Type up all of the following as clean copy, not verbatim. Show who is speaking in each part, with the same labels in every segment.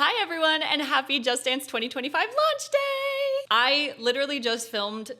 Speaker 1: Hi everyone, and happy Just Dance 2025 launch day! I literally just filmed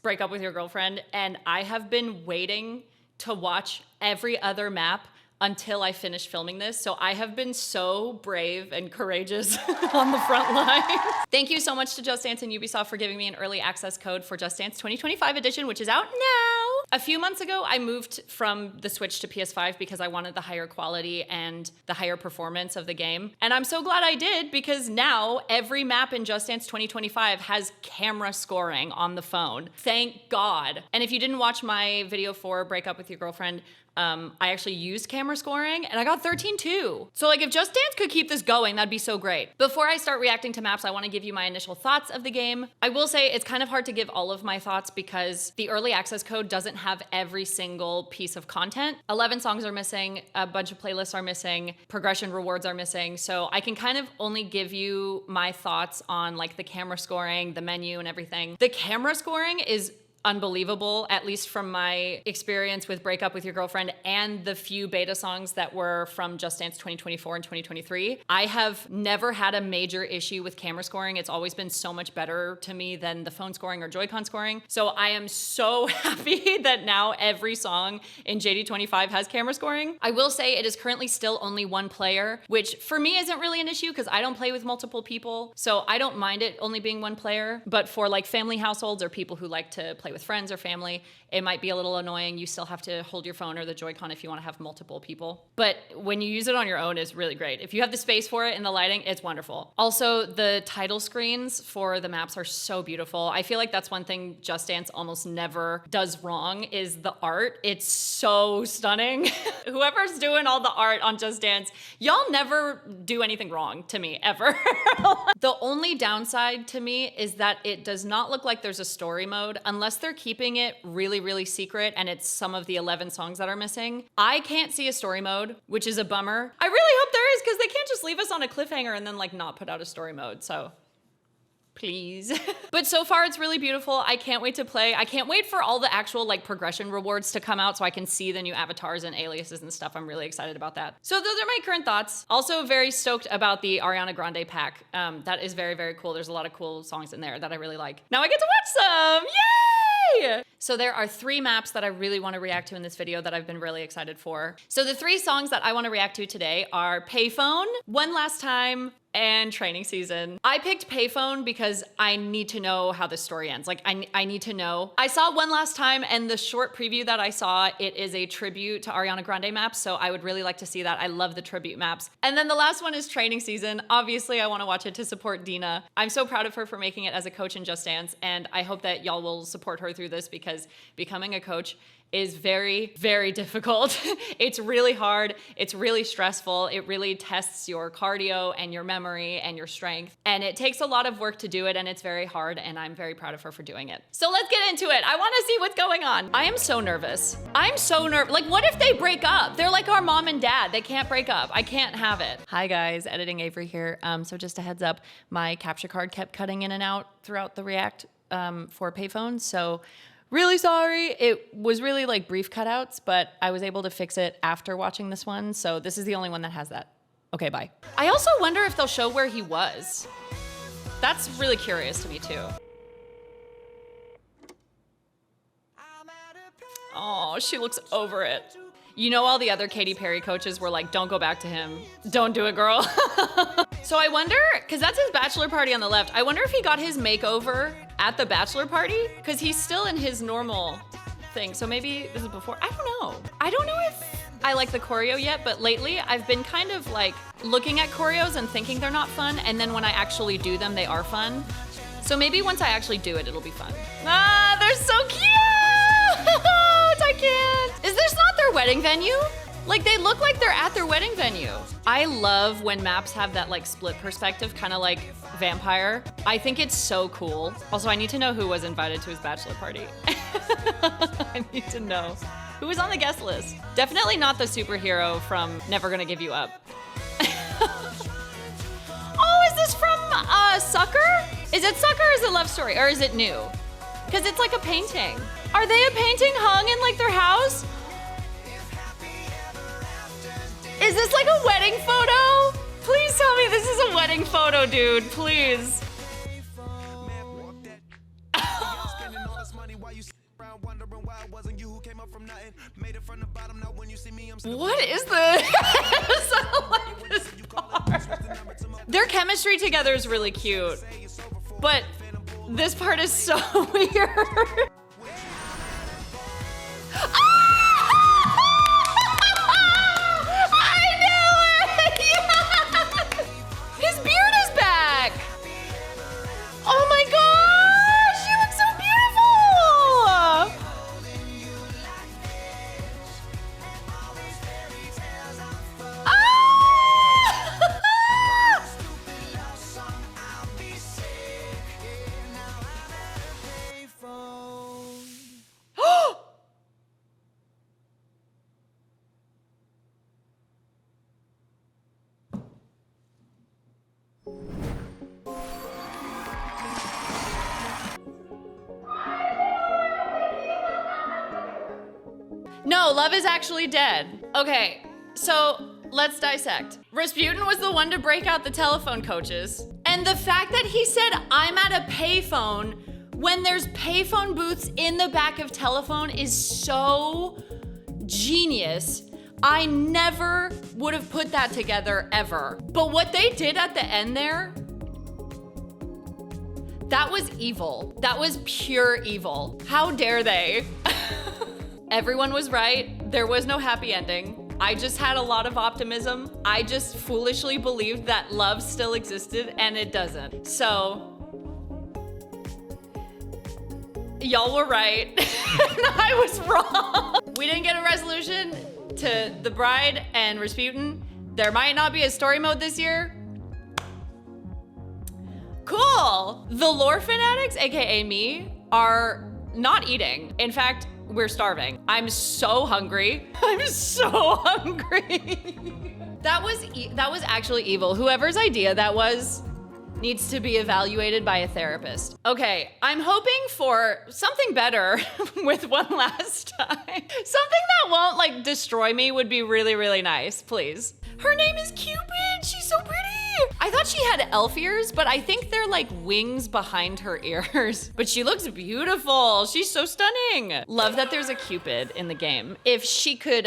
Speaker 1: Break Up With Your Girlfriend, and I have been waiting to watch every other map until I finish filming this. So I have been so brave and courageous on the front line. Thank you so much to Just Dance and Ubisoft for giving me an early access code for Just Dance 2025 edition, which is out now. A few months ago, I moved from the Switch to PS5 because I wanted the higher quality and the higher performance of the game. And I'm so glad I did, because now every map in Just Dance 2025 has camera scoring on the phone. Thank God. And if you didn't watch my video for Break Up With Your Girlfriend, I actually used camera scoring and I got 13 too. So like, if Just Dance could keep this going, that'd be so great. Before I start reacting to maps, I want to give you my initial thoughts of the game. I will say it's kind of hard to give all of my thoughts because the early access code doesn't have every single piece of content. 11 songs are missing, a bunch of playlists are missing, progression rewards are missing. So I can kind of only give you my thoughts on like the camera scoring, the menu and everything. The camera scoring is unbelievable, at least from my experience with Break Up With Your Girlfriend and the few beta songs that were from Just Dance 2024 and 2023. I have never had a major issue with camera scoring. It's always been so much better to me than the phone scoring or Joy-Con scoring. So I am so happy that now every song in JD25 has camera scoring. I will say it is currently still only one player, which for me isn't really an issue because I don't play with multiple people. So I don't mind it only being one player, but for like family households or people who like to play with friends or family, it might be a little annoying. You still have to hold your phone or the Joy-Con if you want to have multiple people. But when you use it on your own, it's really great. If you have the space for it and the lighting, it's wonderful. Also, the title screens for the maps are so beautiful. I feel like that's one thing Just Dance almost never does wrong is the art. It's so stunning. Whoever's doing all the art on Just Dance, y'all never do anything wrong to me, ever. The only downside to me is that it does not look like there's a story mode unless they're keeping it really secret and it's some of the 11 songs that are missing. I can't see a story mode, which is a bummer. I really hope there is, because they can't just leave us on a cliffhanger and then like not put out a story mode, so please. But so far it's really beautiful. I can't wait to play. I can't wait for all the actual like progression rewards to come out so I can see the new avatars and aliases and stuff. I'm really excited about that. So those are my current thoughts. Also very stoked about the Ariana Grande pack. That is very cool. There's a lot of cool songs in there that I really like. Now I get to watch some, yay! So there are 3 maps that I really want to react to in this video that I've been really excited for. So the 3 songs that I want to react to today are Payphone, One Last Time, and Training Season. I picked Payphone because I need to know how this story ends. Like I need to know. I saw One Last Time, and the short preview that I saw, it is a tribute to Ariana Grande maps, so I would really like to see that. I love the tribute maps. And then the last one is Training Season. Obviously I want to watch it to support Dina. I'm so proud of her for making it as a coach in Just Dance, and I hope that y'all will support her through this because becoming a coach is very difficult. It's really hard. It's really stressful. It really tests your cardio and your memory and your strength. And it takes a lot of work to do it, and it's very hard, and I'm very proud of her for doing it. So let's get into it. I want to see what's going on. I am so nervous. I'm so nervous. Like, what if they break up? They're like our mom and dad. They can't break up. I can't have it. Hi guys, Editing Avery here. So just a heads up, my capture card kept cutting in and out throughout the react for Payphone. So really sorry. It was really like brief cutouts, but I was able to fix it after watching this one. So this is the only one that has that. Okay, bye. I also wonder if they'll show where he was. That's really curious to me too. Oh, she looks over it. You know, all the other Katy Perry coaches were like, don't go back to him. Don't do it, girl. So I wonder, because that's his bachelor party on the left. I wonder if he got his makeover at the bachelor party, because he's still in his normal thing. So maybe this is before, I don't know. I don't know if I like the choreo yet, but lately I've been kind of like looking at choreos and thinking they're not fun. And then when I actually do them, they are fun. So maybe once I actually do it, it'll be fun. Ah, they're so cute. I can't. Is this not their wedding venue? Like, they look like they're at their wedding venue. I love when maps have that like split perspective, kind of like Vampire. I think it's so cool. Also, I need to know who was invited to his bachelor party. I need to know who was on the guest list. Definitely not the superhero from Never Gonna Give You Up. Oh, is this from Sucker? Is it Sucker or is it Love Story? Or is it new? Because it's like a painting. Are they a painting hung in like their house? Is this like a wedding photo? Please tell me This is a wedding photo, dude. Please. What is this? I don't like this part. Their chemistry together is really cute, but this part is so weird. No, love is actually dead. Okay, so let's dissect. Rasputin was the one to break out the telephone coaches. And the fact that he said, I'm at a payphone when there's payphone booths in the back of telephone is so genius. I never would have put that together ever. But what they did at the end there, that was evil. That was pure evil. How dare they? Everyone was right. There was no happy ending. I just had a lot of optimism. I just foolishly believed that love still existed, and it doesn't. So, y'all were right, and I was wrong. We didn't get a resolution to the bride and Rasputin. There might not be a story mode this year. Cool. The lore fanatics, AKA me, are not eating. In fact, we're starving. I'm so hungry. I'm so hungry. That was actually evil. Whoever's idea that was needs to be evaluated by a therapist. Okay, I'm hoping for something better with one last time. Something that won't like destroy me would be really, really nice, please. Her name is Cupid. She's so pretty. I thought she had elf ears, but I think they're like wings behind her ears. But she looks beautiful. She's so stunning. Love that there's a Cupid in the game. If she could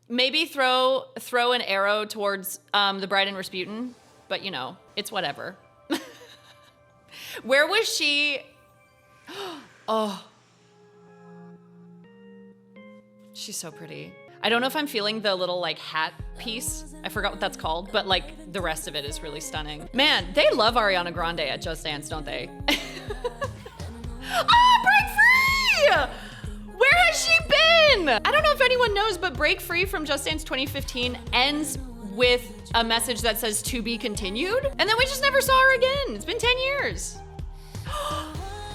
Speaker 1: maybe throw an arrow towards the bride and Rasputin, but you know, it's whatever. Where was she? Oh. She's so pretty. I don't know if I'm feeling the little like hat piece. I forgot what that's called, but like the rest of it is really stunning. Man, they love Ariana Grande at Just Dance, don't they? Oh, Break Free! Where has she been? I don't know if anyone knows, but Break Free from Just Dance 2015 ends with a message that says to be continued. And then we just never saw her again. It's been 10 years.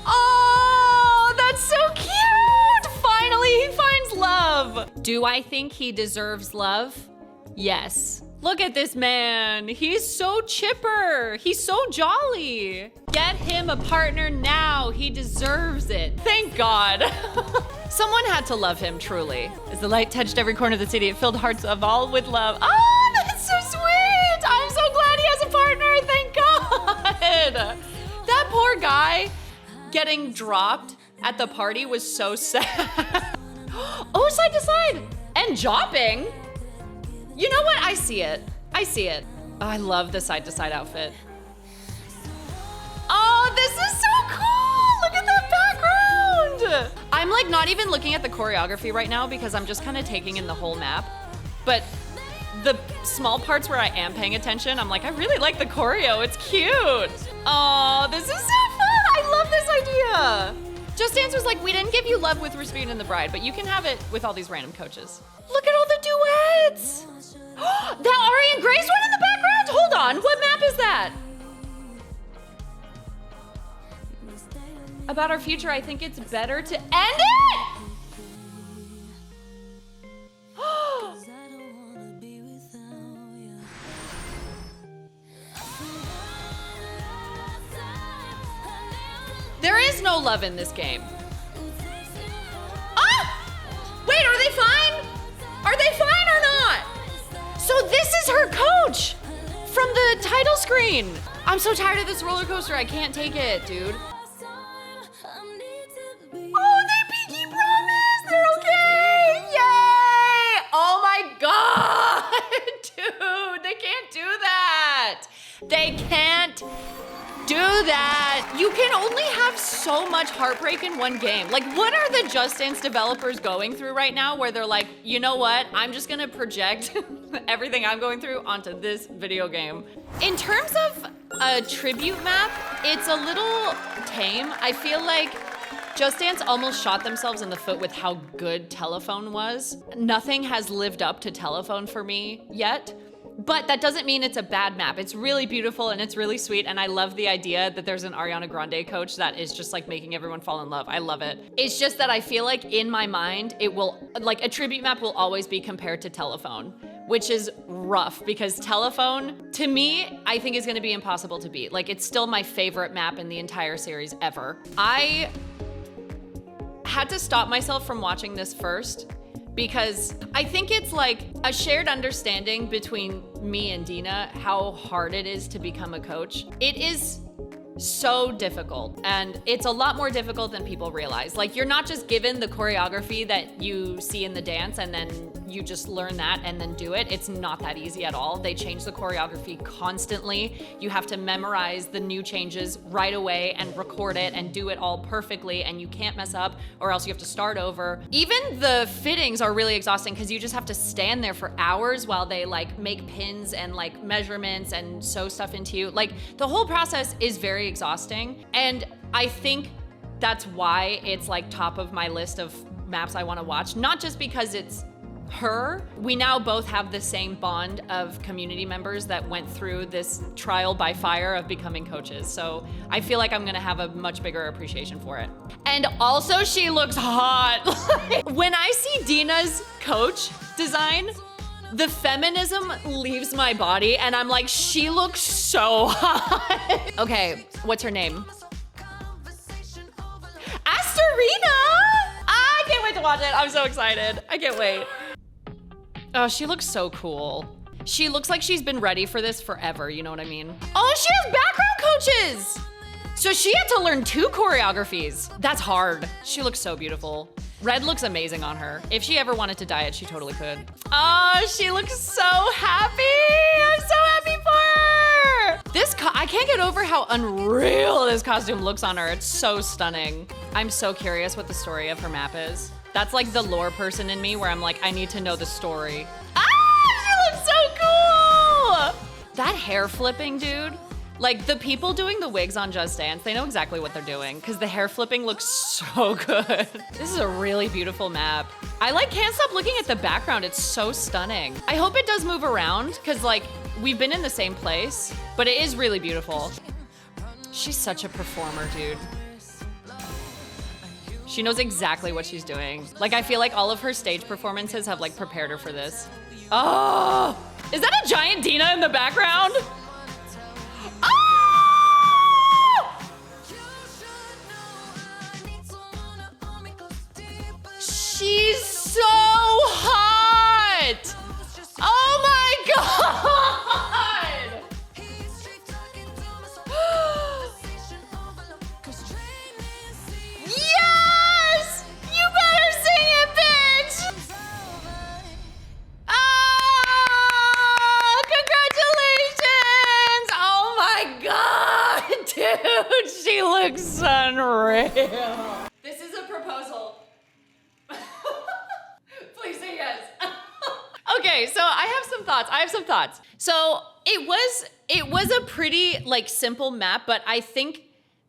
Speaker 1: Oh, that's so cute. Finally, he finds love. Do I think he deserves love? Yes. Look at this man. He's so chipper. He's so jolly. Get him a partner now. He deserves it. Thank God. Someone had to love him, truly. As the light touched every corner of the city, it filled hearts of all with love. Oh, that's so sweet. I'm so glad he has a partner. Thank God. That poor guy getting dropped at the party was so sad. Oh, side to side. And jopping. You know what? I see it. I see it. Oh, I love the side to side outfit. Oh, this is so cool. Look at that background. I'm like not even looking at the choreography right now because I'm just kind of taking in the whole map. But the small parts where I am paying attention, I'm like, I really like the choreo. It's cute. Oh, this is so fun. I love this idea. Just Dance was like, we didn't give you love with Rasputin and the Bride, but you can have it with all these random coaches. Look at all the duets. That Ari and Grace one in the background? Hold on, what map is that? About our future, I think it's better to end it? There is no love in this game. Ah! Wait, are they fine? Are they fine or not? So this is her coach. from the title screen. I'm so tired of this roller coaster. I can't take it, dude. Oh, they pinky promise. They're okay. Yay! Oh my God, dude, they can't do that. They can't do that. You can only have so much heartbreak in one game. Like, what are the Just Dance developers going through right now where they're like, you know what? I'm just gonna project everything I'm going through onto this video game. In terms of a tribute map, it's a little tame. I feel like Just Dance almost shot themselves in the foot with how good Telephone was. Nothing has lived up to Telephone for me yet. But that doesn't mean it's a bad map. It's really beautiful and it's really sweet, and I love the idea that there's an Ariana Grande coach that is just like making everyone fall in love. I love it. It's just that I feel like in my mind, it will, like a tribute map will always be compared to Telephone, which is rough because Telephone, to me, I think is gonna be impossible to beat. Like, it's still my favorite map in the entire series ever. I had to stop myself from watching this first because I think it's like a shared understanding between me and Dina how hard it is to become a coach. It is so difficult, and it's a lot more difficult than people realize. Like, you're not just given the choreography that you see in the dance and then you just learn that and then do it. It's not that easy at all. They change the choreography constantly. You have to memorize the new changes right away and record it and do it all perfectly, and you can't mess up or else you have to start over. Even the fittings are really exhausting because you just have to stand there for hours while they like make pins and like measurements and sew stuff into you. Like, the whole process is very exhausting, and I think that's why it's like top of my list of maps I want to watch. Not just because it's her. We now both have the same bond of community members that went through this trial by fire of becoming coaches. So I feel like I'm gonna have a much bigger appreciation for it. And also, she looks hot. When I see Dina's coach design, the feminism leaves my body and I'm like, she looks so hot. Okay, what's her name? Astorina! I can't wait to watch it. I'm so excited. I can't wait. Oh, she looks so cool. She looks like she's been ready for this forever, you know what I mean? Oh, she has background coaches! So she had to learn 2 choreographies. That's hard. She looks so beautiful. Red looks amazing on her. If she ever wanted to diet, she totally could. Oh, she looks so happy. I'm so happy for her. I can't get over how unreal this costume looks on her. It's so stunning. I'm so curious what the story of her map is. That's like the lore person in me where I'm like, I need to know the story. Ah, she looks so cool. That hair flipping, dude. Like, the people doing the wigs on Just Dance, they know exactly what they're doing because the hair flipping looks so good. This is a really beautiful map. I like can't stop looking at the background. It's so stunning. I hope it does move around because like we've been in the same place, but it is really beautiful. She's such a performer, dude. She knows exactly what she's doing. Like, I feel like all of her stage performances have like prepared her for this. Oh, is that a giant Dina in the background? Oh! She's so hot! Oh my God! Yes! You better sing it, bitch! Oh, congratulations! Oh my God, dude, she looks unreal. This is a proposal. Please say yes. Okay, so I have some thoughts. So it was a pretty like simple map, but I think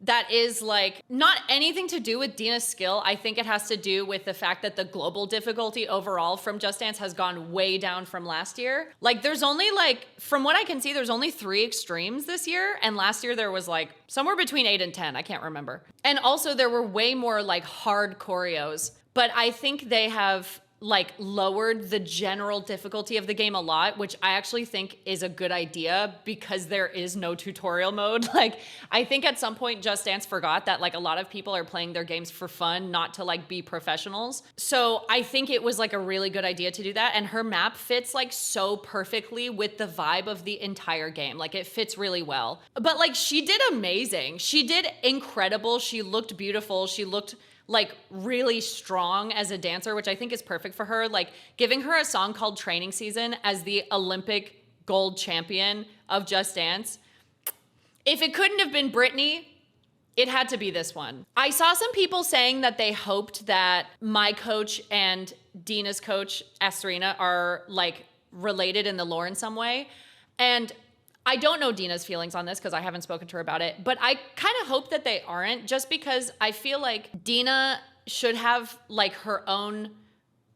Speaker 1: that is like not anything to do with Dina's skill. I think it has to do with the fact that the global difficulty overall from Just Dance has gone way down from last year. Like, there's only like, from what I can see, there's only 3 extremes this year. And last year there was like somewhere between 8 and 10. I can't remember. And also there were way more like hard choreos. But I think they have like lowered the general difficulty of the game a lot, which I actually think is a good idea because there is no tutorial mode. Like, I think at some point Just Dance forgot that like a lot of people are playing their games for fun, not to like be professionals. So I think it was like a really good idea to do that. And her map fits like so perfectly with the vibe of the entire game. Like, it fits really well. But like, she did amazing. She did incredible. She looked beautiful. She looked like really strong as a dancer, which I think is perfect for her. Like, giving her a song called Training Season as the Olympic gold champion of Just Dance. If it couldn't have been Britney, it had to be this one. I saw some people saying that they hoped that my coach and Dina's coach, Astarina, are like related in the lore in some way. And I don't know Dina's feelings on this because I haven't spoken to her about it, but I kind of hope that they aren't, just because I feel like Dina should have like her own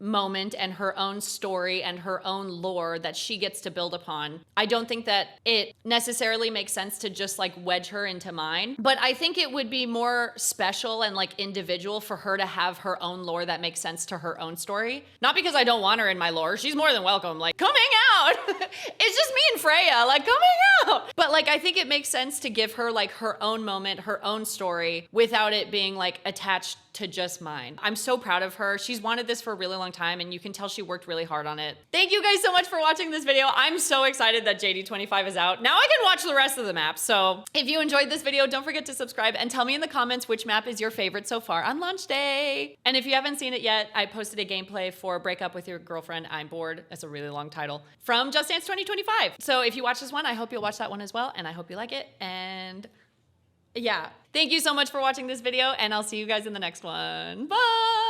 Speaker 1: moment and her own story and her own lore that she gets to build upon. I don't think that it necessarily makes sense to just like wedge her into mine, but I think it would be more special and like individual for her to have her own lore that makes sense to her own story. Not because I don't want her in my lore. She's more than welcome. Like, come hang out. It's just me and Freya. Like, come hang out. But like, I think it makes sense to give her like her own moment, her own story, without it being like attached to just mine. I'm so proud of her. She's wanted this for a really long time, and you can tell she worked really hard on it. Thank you guys so much for watching this video. I'm so excited that JD25 is out. Now I can watch the rest of the maps. So if you enjoyed this video, don't forget to subscribe and tell me in the comments which map is your favorite so far on launch day. And if you haven't seen it yet, I posted a gameplay for Break Up With Your Girlfriend, I'm Bored. That's a really long title. From Just Dance 2025. So if you watch this one, I hope you'll watch that one as well, and I hope you like it. And yeah, thank you so much for watching this video, and I'll see you guys in the next one. Bye!